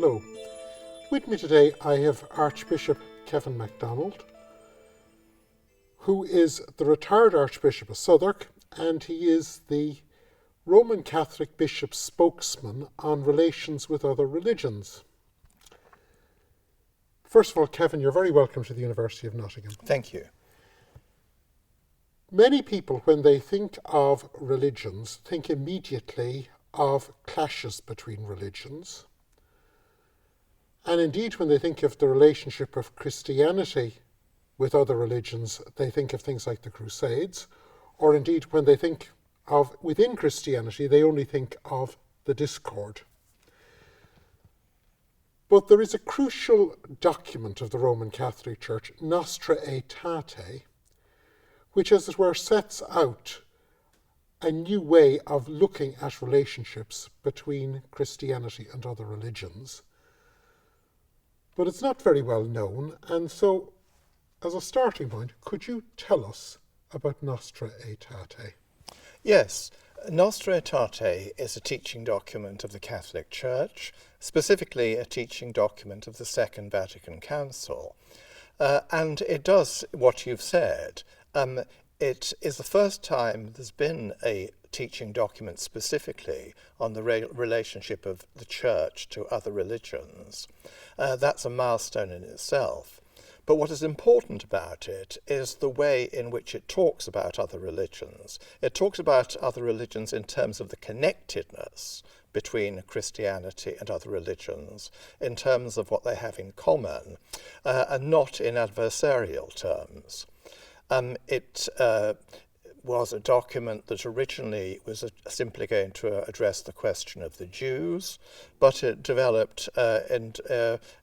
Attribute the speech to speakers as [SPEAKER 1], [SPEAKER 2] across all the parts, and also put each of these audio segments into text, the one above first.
[SPEAKER 1] Hello. With me today I have Archbishop Kevin McDonald, who is the retired Archbishop of Southwark, and he is the Roman Catholic Bishop's spokesman on relations with other religions. First of all, Kevin, you're very welcome to the University of Nottingham.
[SPEAKER 2] Thank you.
[SPEAKER 1] Many people, when they think of religions, think immediately of clashes between religions. And indeed, when they think of the relationship of Christianity with other religions, they think of things like the Crusades, or indeed, when they think of within Christianity, they only think of the discord. But there is a crucial document of the Roman Catholic Church, Nostra Aetate, which, as it were, sets out a new way of looking at relationships between Christianity and other religions. But it's not very well known, and so, as a starting point, could you tell us about Nostra Aetate?
[SPEAKER 2] Yes, Nostra Aetate is a teaching document of the Catholic Church, specifically a teaching document of the Second Vatican Council. And it does what you've said. It is the first time there's been a teaching document specifically on the relationship of the Church to other religions. That's a milestone in itself. But what is important about it is the way in which it talks about other religions. It talks about other religions in terms of the connectedness between Christianity and other religions, in terms of what they have in common, and not in adversarial terms. It was a document that originally was simply going to address the question of the Jews, but it developed and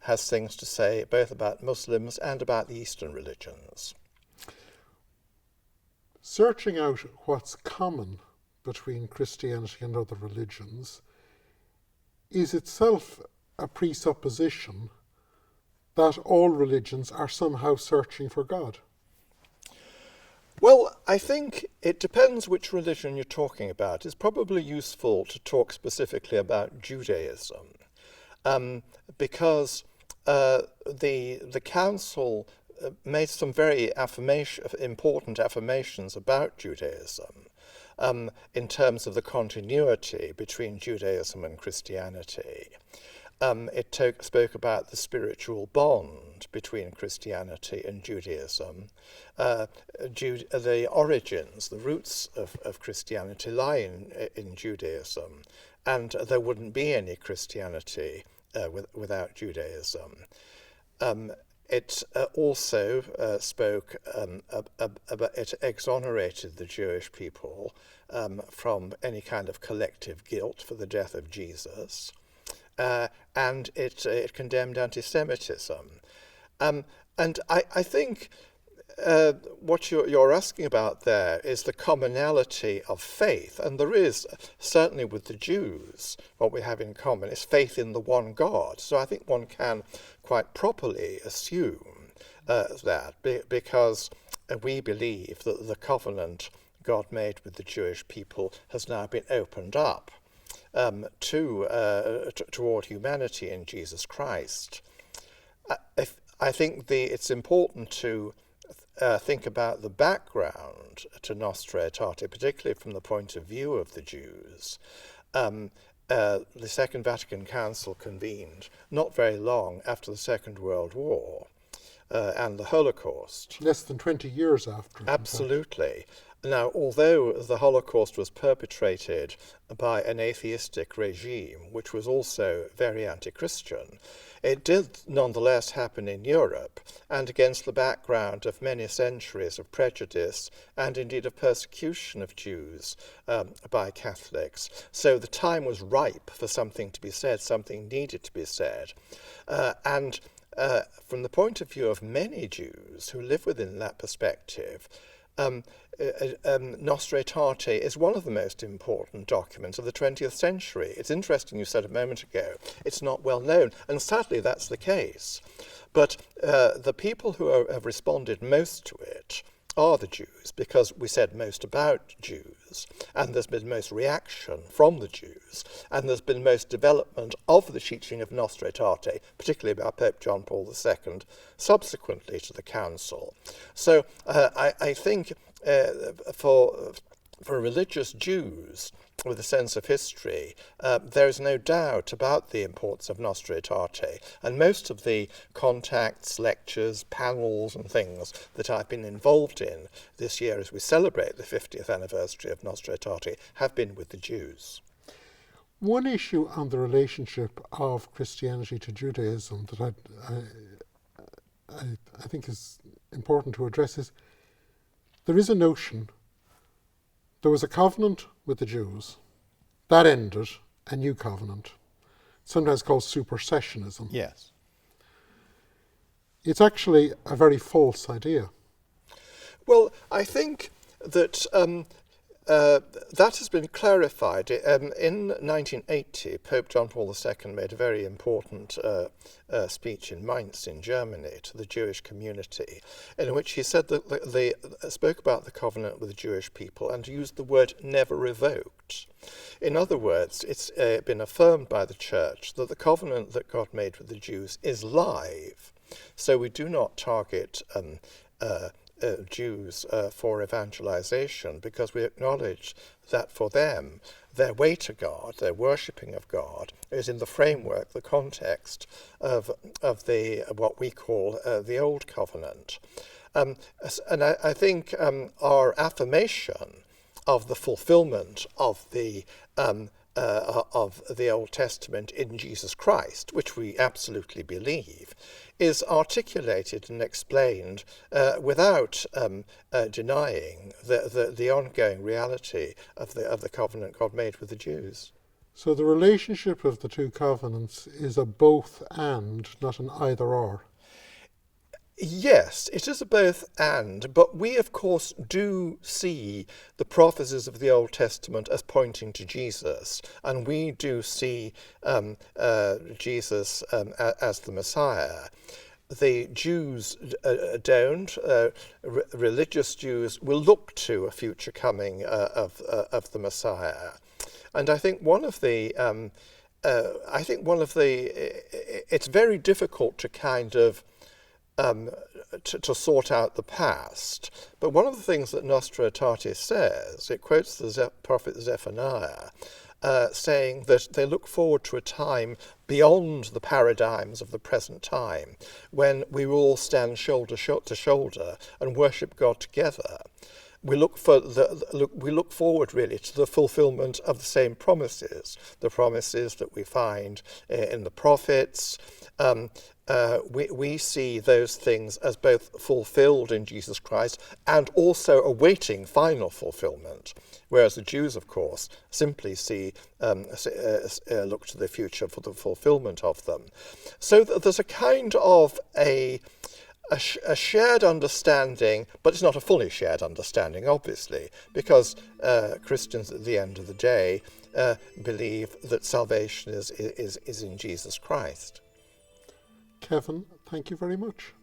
[SPEAKER 2] has things to say both about Muslims and about the Eastern religions.
[SPEAKER 1] Searching out what's common between Christianity and other religions is itself a presupposition that all religions are somehow searching for God.
[SPEAKER 2] Well, I think it depends which religion you're talking about. It's probably useful to talk specifically about Judaism, because the Council made some very important affirmations about Judaism in terms of the continuity between Judaism and Christianity. It spoke about the spiritual bond between Christianity and Judaism. The origins, the roots of Christianity lie in Judaism, and there wouldn't be any Christianity without Judaism. It also spoke about, it exonerated the Jewish people from any kind of collective guilt for the death of Jesus. And it condemned anti-Semitism. And I think what you're asking about there is the commonality of faith, and there is, certainly with the Jews, what we have in common is faith in the one God. So I think one can quite properly assume that, because we believe that the covenant God made with the Jewish people has now been opened up toward humanity in Jesus Christ. I think it's important to think about the background to Nostra Aetate, particularly from the point of view of the Jews. The Second Vatican Council convened not very long after the Second World War and the Holocaust.
[SPEAKER 1] Less than 20 years after.
[SPEAKER 2] Absolutely. Now, although the Holocaust was perpetrated by an atheistic regime, which was also very anti-Christian, it did nonetheless happen in Europe, and against the background of many centuries of prejudice and indeed of persecution of Jews by Catholics. So the time was ripe for something to be said, something needed to be said. And from the point of view of many Jews who live within that perspective, Nostra Aetate is one of the most important documents of the 20th century. It's interesting, you said a moment ago, it's not well known, and sadly that's the case. But the people who have responded most to it are the Jews, because we said most about Jews, and there's been most reaction from the Jews, and there's been most development of the teaching of Nostra Aetate, particularly by Pope John Paul II, subsequently to the Council. So I think for religious Jews with a sense of history, there is no doubt about the importance of Nostra Aetate, and most of the contacts, lectures, panels and things that I've been involved in this year as we celebrate the 50th anniversary of Nostra Aetate have been with the Jews.
[SPEAKER 1] One issue on the relationship of Christianity to Judaism that I think is important to address is there is a notion. There was a covenant with the Jews. That ended, a new covenant, sometimes called supersessionism.
[SPEAKER 2] Yes.
[SPEAKER 1] It's actually a very false idea.
[SPEAKER 2] Well, I think that that has been clarified. In 1980, Pope John Paul II made a very important speech in Mainz in Germany to the Jewish community, in which he said that they spoke about the covenant with the Jewish people and used the word never revoked. In other words, it's been affirmed by the Church that the covenant that God made with the Jews is live. So we do not target Jews for evangelization, because we acknowledge that for them, their way to God, their worshipping of God, is in the framework, the context of the what we call the Old Covenant. And I think our affirmation of the fulfillment of the Old Testament in Jesus Christ, which we absolutely believe, is articulated and explained without denying the ongoing reality of the covenant God made with the Jews.
[SPEAKER 1] So the relationship of the two covenants is a both and, not an either or.
[SPEAKER 2] Yes, it is a both and, but we of course do see the prophecies of the Old Testament as pointing to Jesus, and we do see Jesus as the Messiah. The Jews don't. Religious Jews will look to a future coming of the Messiah, and I think one of the it's very difficult to kind of to sort out the past. But one of the things that Nostra Aetate says, it quotes the prophet Zephaniah, saying that they look forward to a time beyond the paradigms of the present time, when we will all stand shoulder to shoulder and worship God together. We look forward really to the fulfillment of the same promises, the promises that we find in the prophets. We see those things as both fulfilled in Jesus Christ and also awaiting final fulfillment, whereas the Jews, of course, simply look to the future for the fulfillment of them. So there's a kind of a shared understanding, but it's not a fully shared understanding, obviously, because Christians at the end of the day believe that salvation is in Jesus Christ.
[SPEAKER 1] Kevin, thank you very much.